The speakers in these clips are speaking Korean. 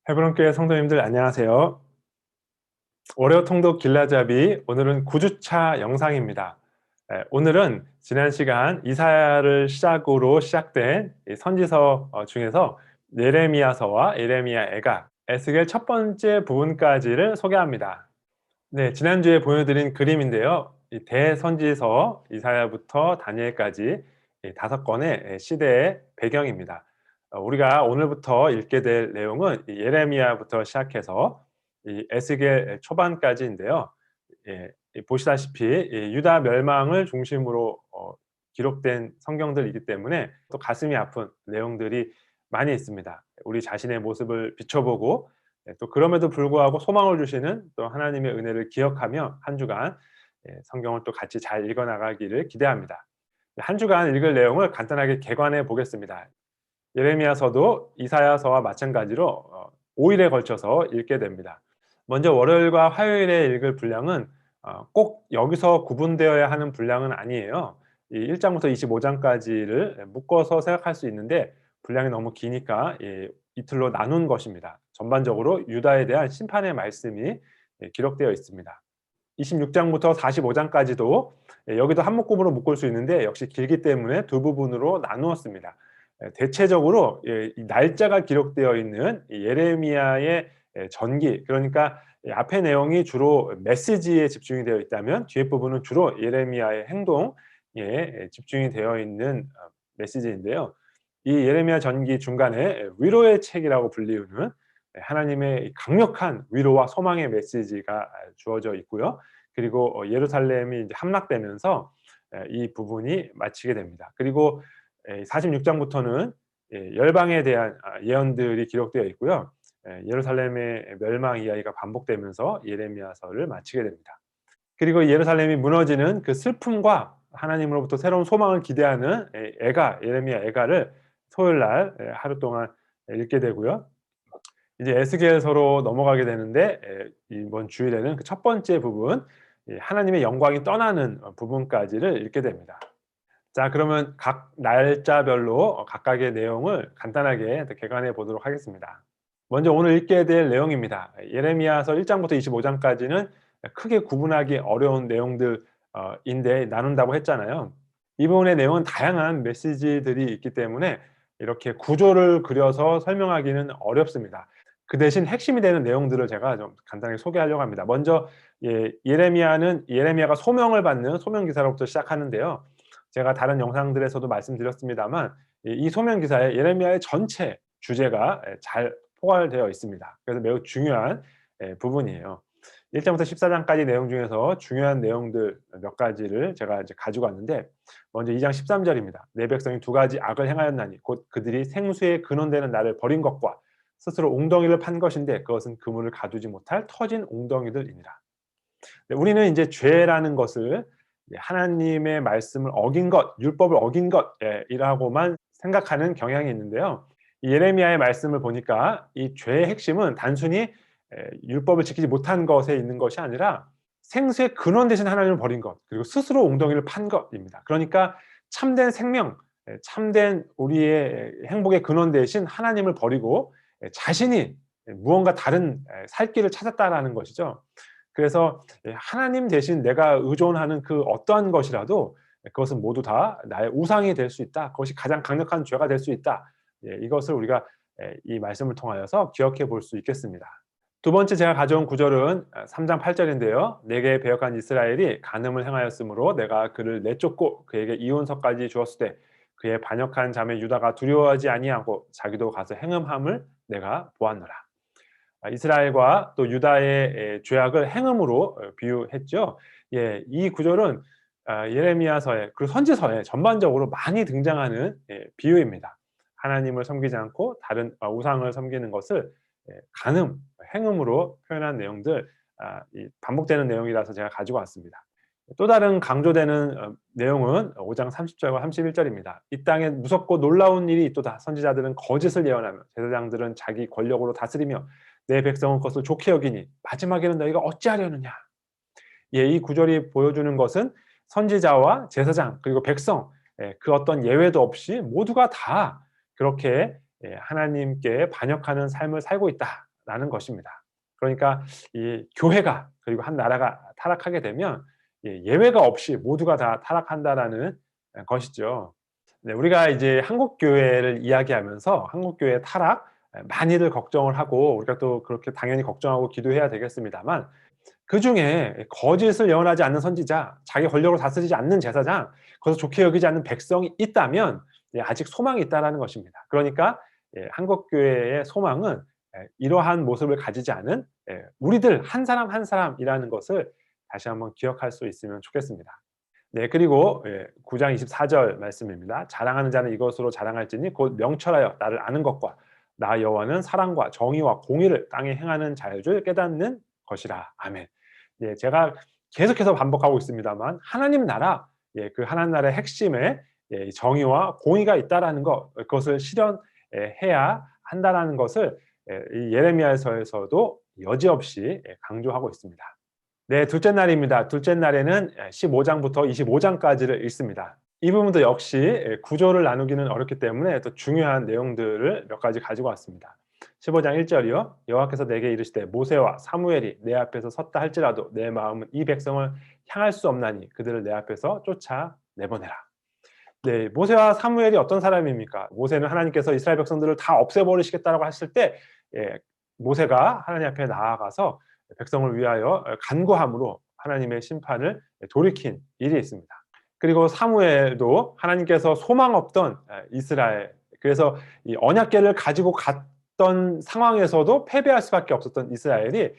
헤브론교회 성도님들 안녕하세요. 월요 통독 길라잡이 오늘은 9주차 영상입니다. 오늘은 지난 시간 이사야를 시작으로 시작된 이 선지서 중에서 예레미야서와 예레미야 애가, 첫 번째 부분까지를 소개합니다. 네, 지난주에 보여드린 그림인데요. 이 대선지서 이사야부터 다니엘까지 이 5권의 시대의 배경입니다. 우리가 오늘부터 읽게 될 내용은 이 예레미야부터 시작해서 이 에스겔 초반까지인데요. 보시다시피 이 유다 멸망을 중심으로 기록된 성경들이기 때문에 또 가슴이 아픈 내용들이 많이 있습니다. 우리 자신의 모습을 비춰보고 또 그럼에도 불구하고 소망을 주시는 또 하나님의 은혜를 기억하며 한 주간 성경을 또 같이 잘 읽어나가기를 기대합니다. 한 주간 읽을 내용을 간단하게 개관해 보겠습니다. 예레미야서도 이사야서와 마찬가지로 5일에 걸쳐서 읽게 됩니다. 먼저 월요일과 화요일에 읽을 분량은 꼭 여기서 구분되어야 하는 분량은 아니에요. 이 1장부터 25장까지를 묶어서 생각할 수 있는데 분량이 너무 기니까 이틀로 나눈 것입니다. 전반적으로 유다에 대한 심판의 말씀이 기록되어 있습니다. 26장부터 45장까지도 여기도 한 묶음으로 묶을 수 있는데 역시 길기 때문에 두 부분으로 나누었습니다. 대체적으로 이 날짜가 기록되어 있는 예레미야의 전기, 그러니까 앞의 내용이 주로 메시지에 집중이 되어 있다면 뒤에 부분은 주로 예레미야의 행동에 집중이 되어 있는 메시지인데요. 이 예레미야 전기 중간에 위로의 책이라고 불리우는 하나님의 강력한 위로와 소망의 메시지가 주어져 있고요. 그리고 예루살렘이 이제 함락되면서 이 부분이 마치게 됩니다. 그리고 46장부터는 열방에 대한 예언들이 기록되어 있고요. 예루살렘의 멸망 이야기가 반복되면서 예레미야서를 마치게 됩니다. 그리고 예루살렘이 무너지는 그 슬픔과 하나님으로부터 새로운 소망을 기대하는 예레미야 애가를 토요일 날 하루 동안 읽게 되고요. 이제 에스겔서로 넘어가게 되는데 이번 주일에는 그 첫 번째 부분, 하나님의 영광이 떠나는 부분까지를 읽게 됩니다. 자, 그러면 각 날짜별로 각각의 내용을 간단하게 개관해 보도록 하겠습니다. 먼저 오늘 읽게 될 내용입니다. 예레미야서 1장부터 25장까지는 크게 구분하기 어려운 내용들인데 나눈다고 했잖아요. 이 부분의 내용은 다양한 메시지들이 있기 때문에 이렇게 구조를 그려서 설명하기는 어렵습니다. 그 대신 핵심이 되는 내용들을 제가 좀 간단하게 소개하려고 합니다. 먼저 예레미야가 소명을 받는 소명 기사로부터 시작하는데요. 제가 다른 영상들에서도 말씀드렸습니다만 이 소명 기사에 예레미야의 전체 주제가 잘 포괄되어 있습니다. 그래서 매우 중요한 부분이에요. 1장부터 14장까지 내용 중에서 중요한 내용들 몇 가지를 제가 이제 가지고 왔는데, 먼저 2장 13절입니다. 내 백성이 두 가지 악을 행하였나니 곧 그들이 생수의 근원되는 나를 버린 것과 스스로 웅덩이를 판 것인데 그것은 그물을 가두지 못할 터진 웅덩이들이니라. 우리는 이제 죄라는 것을 하나님의 말씀을 어긴 것, 율법을 어긴 것이라고만 생각하는 경향이 있는데요. 예레미야의 말씀을 보니까 이 죄의 핵심은 단순히 율법을 지키지 못한 것에 있는 것이 아니라 생수의 근원 대신 하나님을 버린 것, 그리고 스스로 웅덩이를 판 것입니다. 그러니까 참된 생명, 참된 우리의 행복의 근원 대신 하나님을 버리고 자신이 무언가 다른 살 길을 찾았다라는 것이죠. 그래서 하나님 대신 내가 의존하는 그 어떠한 것이라도 그것은 모두 다 나의 우상이 될 수 있다. 그것이 가장 강력한 죄가 될 수 있다. 이것을 우리가 이 말씀을 통하여서 기억해 볼 수 있겠습니다. 두 번째 제가 가져온 구절은 3장 8절인데요. 내게 배역한 이스라엘이 간음을 행하였으므로 내가 그를 내쫓고 그에게 이혼서까지 주었을 때 그의 반역한 자매 유다가 두려워하지 아니하고 자기도 가서 행음함을 내가 보았노라. 이스라엘과 또 유다의 죄악을 행음으로 비유했죠. 이 구절은 예레미야서에 그리고 선지서에 전반적으로 많이 등장하는 비유입니다. 하나님을 섬기지 않고 다른 우상을 섬기는 것을 간음, 행음으로 표현한 내용들, 반복되는 내용이라서 제가 가지고 왔습니다. 또 다른 강조되는 내용은 5장 30절과 31절입니다. 이 땅에 무섭고 놀라운 일이 있도다. 선지자들은 거짓을 예언하며 제사장들은 자기 권력으로 다스리며 내 백성은 그것을 좋게 여기니 마지막에는 너희가 어찌하려느냐. 이 구절이 보여주는 것은 선지자와 제사장 그리고 백성 그 어떤 예외도 없이 모두가 다 그렇게 하나님께 반역하는 삶을 살고 있다라는 것입니다. 그러니까 이 교회가 그리고 한 나라가 타락하게 되면 예외가 없이 모두가 다 타락한다라는 것이죠. 네, 우리가 이제 한국 교회를 이야기하면서 한국 교회의 타락 많이들 걱정을 하고 우리가 또 그렇게 당연히 걱정하고 기도해야 되겠습니다만 그중에 거짓을 예언하지 않는 선지자, 자기 권력을 다스리지 않는 제사장, 그것을 좋게 여기지 않는 백성이 있다면 아직 소망이 있다라는 것입니다. 그러니까 한국 교회의 소망은 이러한 모습을 가지지 않은 우리들 한 사람 한 사람이라는 것을 다시 한번 기억할 수 있으면 좋겠습니다. 네, 그리고 9장 24절 말씀입니다. 자랑하는 자는 이것으로 자랑할지니 곧 명철하여 나를 아는 것과 나 여호와는 사랑과 정의와 공의를 땅에 행하는 자의 줄 깨닫는 것이라. 아멘. 예, 제가 계속해서 반복하고 있습니다만 하나님 나라, 그 하나님 나라의 핵심에 정의와 공의가 있다라는 것, 그것을 실현해야 한다라는 것을 이 예레미야서에서도 여지없이 강조하고 있습니다. 네, 둘째 날입니다. 둘째 날에는 15장부터 25장까지를 읽습니다. 이 부분도 역시 구조를 나누기는 어렵기 때문에 또 중요한 내용들을 몇 가지 가지고 왔습니다. 15장 1절이요. 여호와께서 내게 이르시되 모세와 사무엘이 내 앞에서 섰다 할지라도 내 마음은 이 백성을 향할 수 없나니 그들을 내 앞에서 쫓아 내보내라. 네, 모세와 사무엘이 어떤 사람입니까? 모세는 하나님께서 이스라엘 백성들을 다 없애버리시겠다라고 했을 때 모세가 하나님 앞에 나아가서 백성을 위하여 간구함으로 하나님의 심판을 돌이킨 일이 있습니다. 그리고 사무엘도 하나님께서 소망 없던 이스라엘, 그래서 이 언약궤를 가지고 갔던 상황에서도 패배할 수밖에 없었던 이스라엘이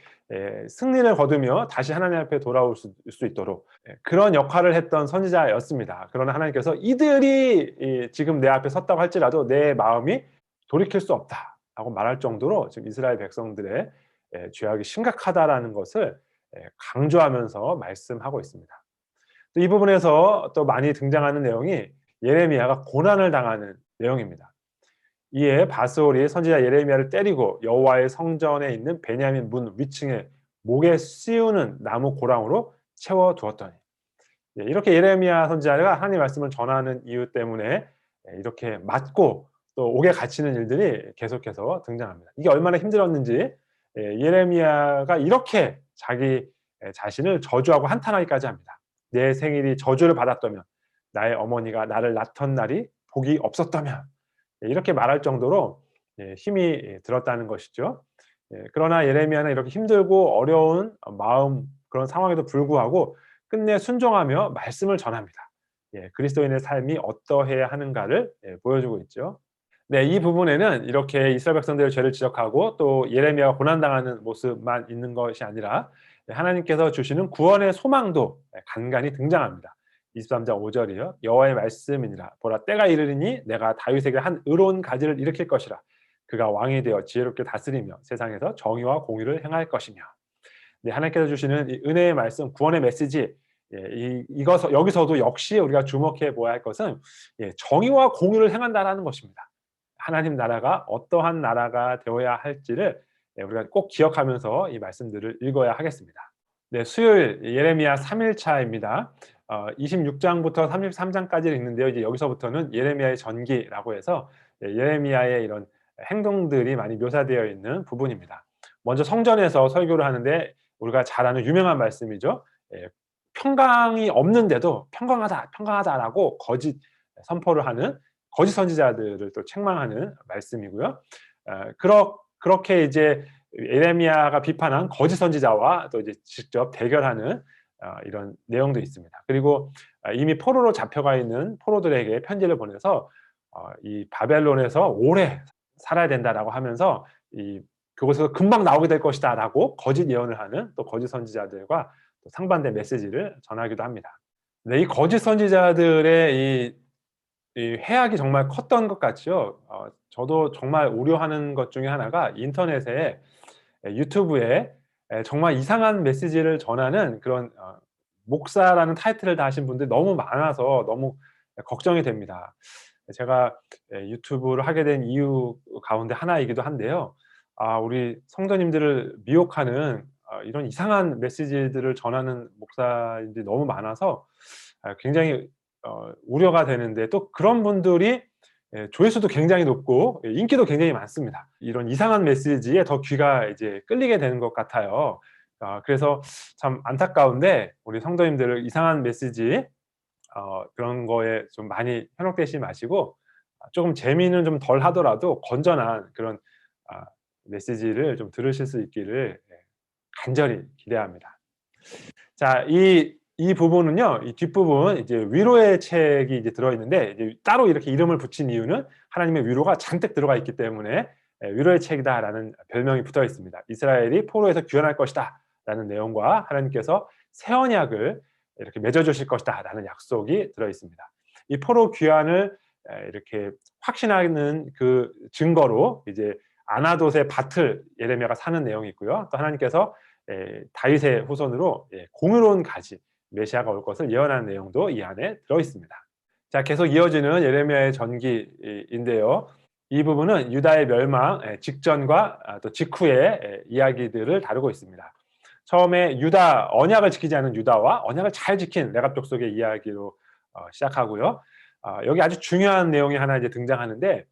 승리를 거두며 다시 하나님 앞에 돌아올 수 있도록 그런 역할을 했던 선지자였습니다. 그러나 하나님께서 이들이 지금 내 앞에 섰다고 할지라도 내 마음이 돌이킬 수 없다라고 말할 정도로 지금 이스라엘 백성들의 죄악이 심각하다라는 것을 강조하면서 말씀하고 있습니다. 또 이 부분에서 또 많이 등장하는 내용이 예레미야가 고난을 당하는 내용입니다. 이에 바스올이 선지자 예레미야를 때리고 여호와의 성전에 있는 베냐민 문 위층에 목에 씌우는 나무 고랑으로 채워두었더니, 이렇게 예레미야 선지자가 하나님의 말씀을 전하는 이유 때문에 이렇게 맞고 또 옥에 갇히는 일들이 계속해서 등장합니다. 이게 얼마나 힘들었는지 예레미야가 이렇게 자기 자신을 저주하고 한탄하기까지 합니다. 내 생일이 저주를 받았다면, 나의 어머니가 나를 낳던 날이 복이 없었다면, 이렇게 말할 정도로 힘이 들었다는 것이죠. 그러나 예레미야는 이렇게 힘들고 어려운 마음, 그런 상황에도 불구하고 끝내 순종하며 말씀을 전합니다. 그리스도인의 삶이 어떠해야 하는가를 보여주고 있죠. 네, 이 부분에는 이렇게 이스라엘 백성들의 죄를 지적하고 또 예레미야가 고난당하는 모습만 있는 것이 아니라 하나님께서 주시는 구원의 소망도 간간히 등장합니다. 23장 5절이요. 여호와의 말씀이니라. 보라, 때가 이르리니 내가 다윗에게 한 의로운 가지를 일으킬 것이라. 그가 왕이 되어 지혜롭게 다스리며 세상에서 정의와 공의를 행할 것이며. 네, 하나님께서 주시는 이 은혜의 말씀, 구원의 메시지, 여기서도 역시 우리가 주목해 보아야 할 것은 정의와 공의를 행한다라는 것입니다. 하나님 나라가 어떠한 나라가 되어야 할지를 우리가 꼭 기억하면서 이 말씀들을 읽어야 하겠습니다. 네, 수요일 예레미야 3일차입니다. 26장부터 33장까지를 읽는데요. 이제 여기서부터는 예레미야의 전기라고 해서 예레미야의 이런 행동들이 많이 묘사되어 있는 부분입니다. 먼저 성전에서 설교를 하는데 우리가 잘 아는 유명한 말씀이죠. 평강이 없는데도 평강하다라고 거짓 선포를 하는 거짓 선지자들을 또 책망하는 말씀이고요. 그렇게 이제 예레미야가 비판한 거짓 선지자와 또 이제 직접 대결하는 이런 내용도 있습니다. 그리고 이미 포로로 잡혀가 있는 포로들에게 편지를 보내서 이 바벨론에서 오래 살아야 된다라고 하면서 그곳에서 금방 나오게 될 것이다라고 거짓 예언을 하는 또 거짓 선지자들과 또 상반된 메시지를 전하기도 합니다. 네, 이 거짓 선지자들의 이 해악이 정말 컸던 것 같죠. 저도 정말 우려하는 것 중에 하나가 인터넷에 유튜브에 정말 이상한 메시지를 전하는 그런 목사라는 타이틀을 다신 분들이 너무 많아서 너무 걱정이 됩니다. 제가 유튜브를 하게 된 이유 가운데 하나이기도 한데요. 우리 성도님들을 미혹하는 이런 이상한 메시지들을 전하는 목사님들이 너무 많아서 굉장히 우려가 되는데, 또 그런 분들이 조회수도 굉장히 높고 인기도 굉장히 많습니다. 이런 이상한 메시지에 더 귀가 이제 끌리게 되는 것 같아요. 그래서 참 안타까운데, 우리 성도님들 이상한 메시지 그런 거에 좀 많이 현혹되시지 마시고, 조금 재미는 좀 덜 하더라도 건전한 그런 메시지를 좀 들으실 수 있기를 간절히 기대합니다. 자, 이 부분은요, 이 뒷부분 이제 위로의 책이 이제 들어있는데, 이제 따로 이렇게 이름을 붙인 이유는 하나님의 위로가 잔뜩 들어가 있기 때문에 위로의 책이다라는 별명이 붙어 있습니다. 이스라엘이 포로에서 귀환할 것이다라는 내용과 하나님께서 새 언약을 이렇게 맺어주실 것이다라는 약속이 들어 있습니다. 이 포로 귀환을 이렇게 확신하는 그 증거로 이제 아나돗의 밭을 예레미야가 사는 내용이 있고요. 또 하나님께서 다윗의 후손으로 공의로운 가지 메시아가 올 것을 예언하는 내용도 이 안에 들어 있습니다. 자, 계속 이어지는 예레미야의 전기인데요. 이 부분은 유다의 멸망 직전과 또 직후의 이야기들을 다루고 있습니다. 처음에 유다, 언약을 지키지 않은 유다와 언약을 잘 지킨 레갑 족속의 이야기로 시작하고요. 여기 아주 중요한 내용이 하나 이제 등장하는데,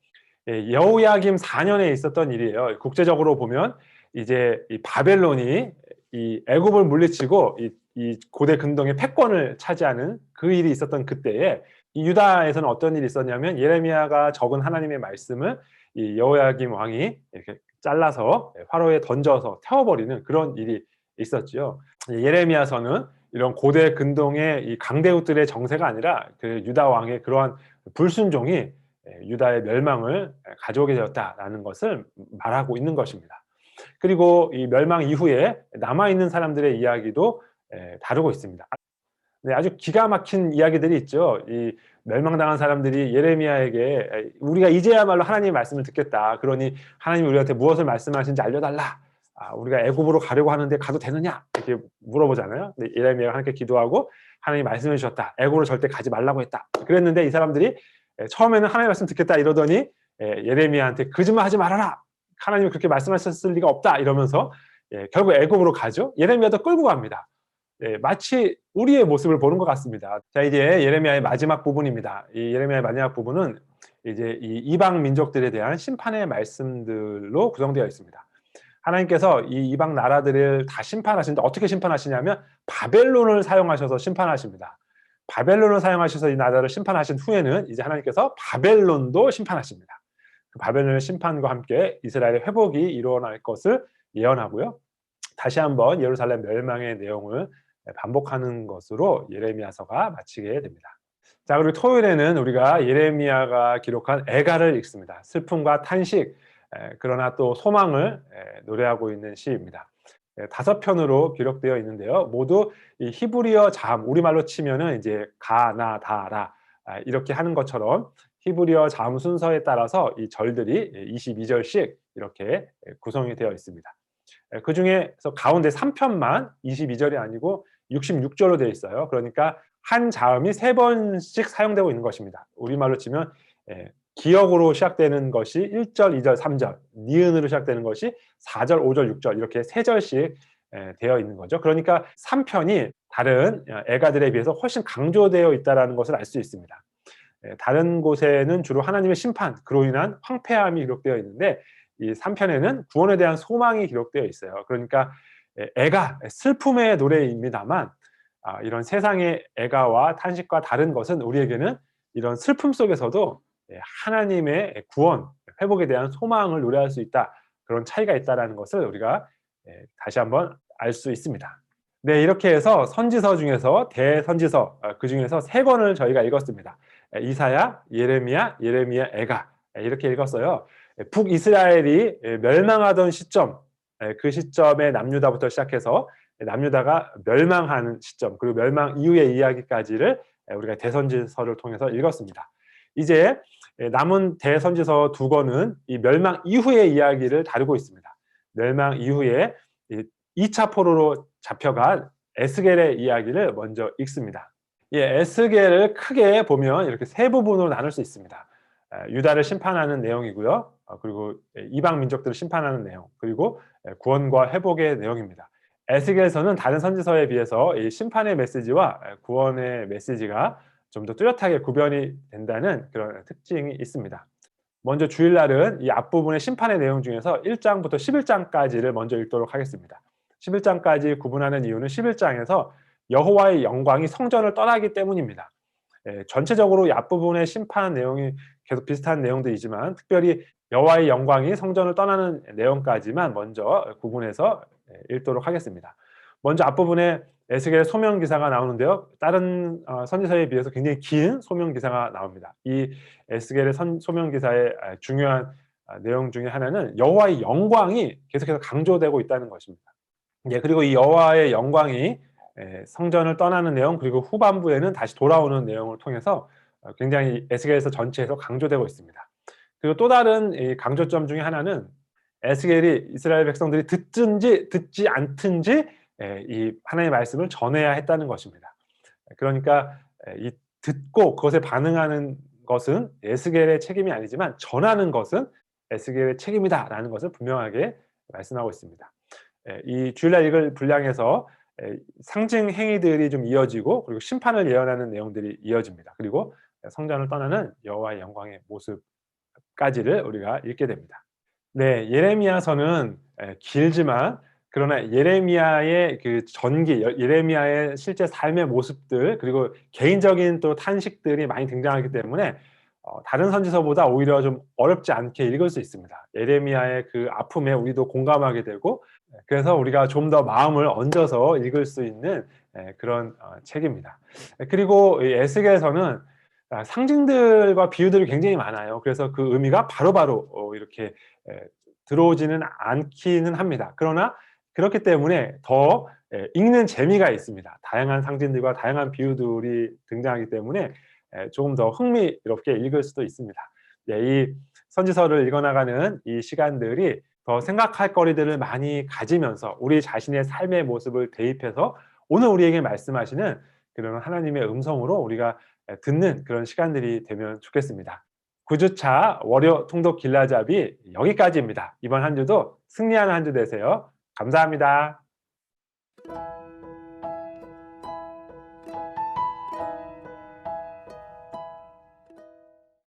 여호야김 4년에 있었던 일이에요. 국제적으로 보면 이제 이 바벨론이 이 애굽을 물리치고 이 고대 근동의 패권을 차지하는 그 일이 있었던 그때에, 이 유다에서는 어떤 일이 있었냐면, 예레미야가 적은 하나님의 말씀을 이 여호야김 왕이 이렇게 잘라서 화로에 던져서 태워버리는 그런 일이 있었지요. 예레미야서는 이런 고대 근동의 이 강대국들의 정세가 아니라 그 유다 왕의 그러한 불순종이 유다의 멸망을 가져오게 되었다라는 것을 말하고 있는 것입니다. 그리고 이 멸망 이후에 남아있는 사람들의 이야기도 다루고 있습니다. 네, 아주 기가 막힌 이야기들이 있죠. 이 멸망당한 사람들이 예레미야에게 우리가 이제야말로 하나님의 말씀을 듣겠다. 그러니 하나님이 우리한테 무엇을 말씀하시는지 알려달라. 우리가 애굽으로 가려고 하는데 가도 되느냐? 이렇게 물어보잖아요. 근데 예레미야가 하나님께 기도하고 하나님이 말씀해 주셨다. 애굽으로 절대 가지 말라고 했다. 그랬는데 이 사람들이 처음에는 하나님의 말씀 듣겠다 이러더니 예레미야한테 거짓말 하지 말아라. 하나님이 그렇게 말씀하셨을 리가 없다. 이러면서 결국 애굽으로 가죠. 예레미야도 끌고 갑니다. 마치 우리의 모습을 보는 것 같습니다. 자, 이제 예레미야의 마지막 부분입니다. 이 예레미야의 마지막 부분은 이제 이 이방 민족들에 대한 심판의 말씀들로 구성되어 있습니다. 하나님께서 이 이방 나라들을 다 심판하시는데, 어떻게 심판하시냐면 바벨론을 사용하셔서 심판하십니다. 바벨론을 사용하셔서 이 나라를 심판하신 후에는 이제 하나님께서 바벨론도 심판하십니다. 그 바벨론의 심판과 함께 이스라엘의 회복이 일어날 것을 예언하고요. 다시 한번 예루살렘 멸망의 내용을 반복하는 것으로 예레미야서가 마치게 됩니다. 자, 그리고 토요일에는 우리가 예레미야가 기록한 애가를 읽습니다. 슬픔과 탄식, 그러나 또 소망을 노래하고 있는 시입니다. 5편으로 기록되어 있는데요. 모두 이 히브리어 자음, 우리말로 치면은 이제 가, 나, 다, 라 이렇게 하는 것처럼 히브리어 자음 순서에 따라서 이 절들이 22절씩 이렇게 구성이 되어 있습니다. 그 중에서 가운데 3편만 22절이 아니고 66절로 되어 있어요. 그러니까 한 자음이 3번씩 사용되고 있는 것입니다. 우리말로 치면 기역으로 시작되는 것이 1절, 2절, 3절, 니은으로 시작되는 것이 4절, 5절, 6절 이렇게 3절씩 되어 있는 거죠. 그러니까 3편이 다른 애가들에 비해서 훨씬 강조되어 있다는 것을 알 수 있습니다. 다른 곳에는 주로 하나님의 심판, 그로 인한 황폐함이 기록되어 있는데, 이 3편에는 구원에 대한 소망이 기록되어 있어요. 그러니까 애가, 슬픔의 노래입니다만, 이런 세상의 애가와 탄식과 다른 것은 우리에게는 이런 슬픔 속에서도 하나님의 구원, 회복에 대한 소망을 노래할 수 있다. 그런 차이가 있다는 것을 우리가 다시 한번 알 수 있습니다. 네, 이렇게 해서 선지서 중에서 대선지서, 그 중에서 3권을 저희가 읽었습니다. 이사야, 예레미야, 예레미야, 애가 이렇게 읽었어요. 북이스라엘이 멸망하던 시점, 그 시점에 남유다부터 시작해서 남유다가 멸망하는 시점, 그리고 멸망 이후의 이야기까지를 우리가 대선지서를 통해서 읽었습니다. 이제 남은 대선지서 2권은 이 멸망 이후의 이야기를 다루고 있습니다. 멸망 이후에 2차 포로로 잡혀간 에스겔의 이야기를 먼저 읽습니다. 이 에스겔을 크게 보면 이렇게 3부분으로 나눌 수 있습니다. 유다를 심판하는 내용이고요. 그리고 이방 민족들을 심판하는 내용, 그리고 구원과 회복의 내용입니다. 에스겔서는 다른 선지서에 비해서 이 심판의 메시지와 구원의 메시지가 좀 더 뚜렷하게 구별이 된다는 그런 특징이 있습니다. 먼저 주일날은 이 앞부분의 심판의 내용 중에서 1장부터 11장까지를 먼저 읽도록 하겠습니다. 11장까지 구분하는 이유는 11장에서 여호와의 영광이 성전을 떠나기 때문입니다. 전체적으로 이 앞부분의 심판 내용이 계속 비슷한 내용들이지만 특별히 여호와의 영광이 성전을 떠나는 내용까지만 먼저 구분해서 읽도록 하겠습니다. 먼저 앞부분에 에스겔의 소명 기사가 나오는데요. 다른 선지서에 비해서 굉장히 긴 소명 기사가 나옵니다. 이 에스겔의 소명 기사의 중요한 내용 중에 하나는 여호와의 영광이 계속해서 강조되고 있다는 것입니다. 예, 그리고 이 여호와의 영광이 성전을 떠나는 내용, 그리고 후반부에는 다시 돌아오는 내용을 통해서 굉장히 에스겔서 전체에서 강조되고 있습니다. 그리고 또 다른 이 강조점 중에 하나는 에스겔이 이스라엘 백성들이 듣든지 듣지 않든지 이 하나님의 말씀을 전해야 했다는 것입니다. 그러니까 이 듣고 그것에 반응하는 것은 에스겔의 책임이 아니지만 전하는 것은 에스겔의 책임이다라는 것을 분명하게 말씀하고 있습니다. 이 주일날 읽을 분량에서 상징 행위들이 좀 이어지고, 그리고 심판을 예언하는 내용들이 이어집니다. 그리고 성전을 떠나는 여호와의 영광의 모습까지를 우리가 읽게 됩니다. 네, 예레미야서는 길지만 그러나 예레미야의 그 전기, 예레미야의 실제 삶의 모습들, 그리고 개인적인 또 탄식들이 많이 등장하기 때문에 다른 선지서보다 오히려 좀 어렵지 않게 읽을 수 있습니다. 예레미야의 그 아픔에 우리도 공감하게 되고, 그래서 우리가 좀 더 마음을 얹어서 읽을 수 있는 그런 책입니다. 그리고 이 에스겔서는 상징들과 비유들이 굉장히 많아요. 그래서 그 의미가 바로바로 이렇게 들어오지는 않기는 합니다. 그러나 그렇기 때문에 더 읽는 재미가 있습니다. 다양한 상징들과 다양한 비유들이 등장하기 때문에 조금 더 흥미롭게 읽을 수도 있습니다. 이 선지서를 읽어나가는 이 시간들이 더 생각할 거리들을 많이 가지면서 우리 자신의 삶의 모습을 대입해서 오늘 우리에게 말씀하시는 그런 하나님의 음성으로 우리가 듣는 그런 시간들이 되면 좋겠습니다. 9주차 월요 통독 길라잡이 여기까지입니다. 이번 한 주도 승리하는 한 주 되세요. 감사합니다.